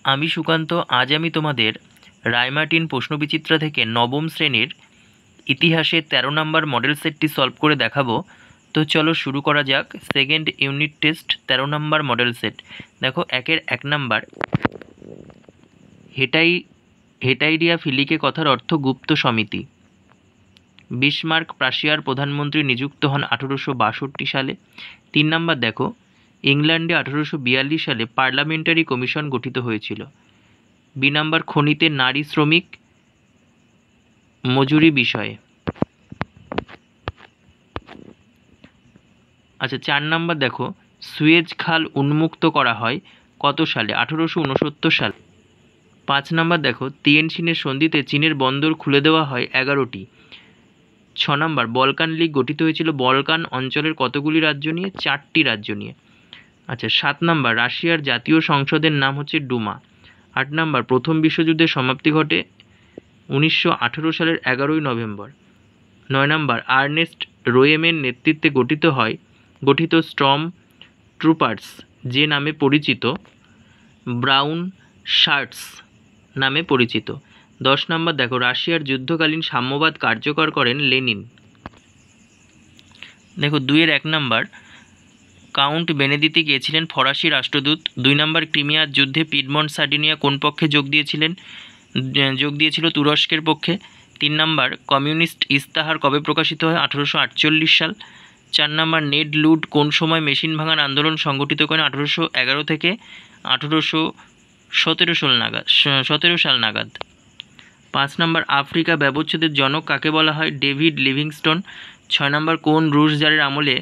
আমি সুকান্ত। আজ আমি তোমাদের রায়মার্টিন প্রশ্নবিচিত্রা থেকে নবম শ্রেণীর ইতিহাসের 13 নম্বর মডেল সেটটি সলভ করে দেখাবো। তো চলো শুরু করা যাক। সেকেন্ড ইউনিট টেস্ট 13 নম্বর মডেল সেট। দেখো, 1 নম্বর, হেটাইরিয়া ফিলিকে কথার অর্থ গুপ্ত সমিতি। বিসমার্ক প্রাশিয়ার প্রধানমন্ত্রী নিযুক্ত হন 1862 সালে। 3 নম্বর দেখো, ইংল্যান্ডে 1842 সালে পার্লামেন্টারি কমিশন গঠিত হয়েছিল। বি নাম্বার, খনিতে নারী শ্রমিক মজুরি বিষয়ে। আচ্ছা, 4 নম্বর দেখো, সুয়েজ খাল উন্মুক্ত করা হয় কত সালে? 1869 সালে। 5 নম্বর দেখো, তিয়েনশিনের সন্ধিতে চীনের বন্দর খুলে দেওয়া হয় 11টি। 6 নম্বর, বলকান লীগ গঠিত হয়েছিল বলকান অঞ্চলের কতগুলি রাজ্য নিয়ে? 4টি রাজ্য নিয়ে। আচ্ছা, 7 নম্বর, রাশিয়ার জাতীয় সংসদের নাম হচ্ছে ডুমা। 8 নম্বর, প্রথম বিশ্বযুদ্ধের সমাপ্তি ঘটে 1918 সালের 11ই নভেম্বর। 9 নম্বর, আর্নেস্ট রোয়েমের নেতৃত্বে গঠিত স্টর্ম ট্রুপার্স যে নামে পরিচিত ব্রাউন শার্টস নামে পরিচিত। 10 নম্বর দেখো, রাশিয়ার যুদ্ধকালীন সাম্যবাদ কার্যকর করেন লেনিন। দেখো, 2-1 নম্বর, কাউন্ট বেনেদিতি কে ছিলেন? ফরাসি রাষ্ট্রদূত। 2 নম্বর, ক্রিমিয়ার যুদ্ধে পিডমন্ট সার্ডিনিয়া কোন পক্ষে যোগ দিয়েছিল? তুরস্কের পক্ষে। 3 নম্বর, কমিউনিস্ট ইস্তাহার কবে প্রকাশিত হয়? 1848 সাল। 4 নম্বর, নেড লুড কোন সময় মেশিন ভাঙার আন্দোলন সংগঠিত করেন? 1811 থেকে 1817 সাল নাগাদ। 5 নম্বর, আফ্রিকা ব্যবচ্ছেদের জনক কাকে বলা হয়? David Livingstone. 6 নম্বর, কোন রুশ জারের আমলে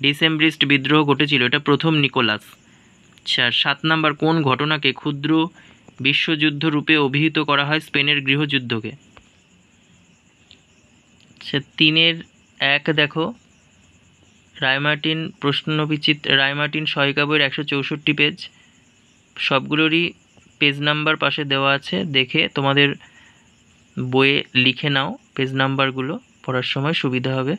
ডিসেম্বরিস্ট বিদ্রোহ ঘটেছিল? এটা প্রথম নিকোলাস। 7 নম্বর, কোন ঘটনাকে ক্ষুদ্র বিশ্বযুদ্ধ রূপে অভিহিত করা হয়? স্পেনের গৃহযুদ্ধকে। 3-1 দেখো, রায়মার্টিন সহায়িকা বইয়ের 164 পেজ, সবগুলোরই পেজ নাম্বার পাশে দেওয়া আছে, দেখে তোমাদের বইয়ে লিখে নাও পেজ নাম্বারগুলো, পড়ার সময় সুবিধা হবে।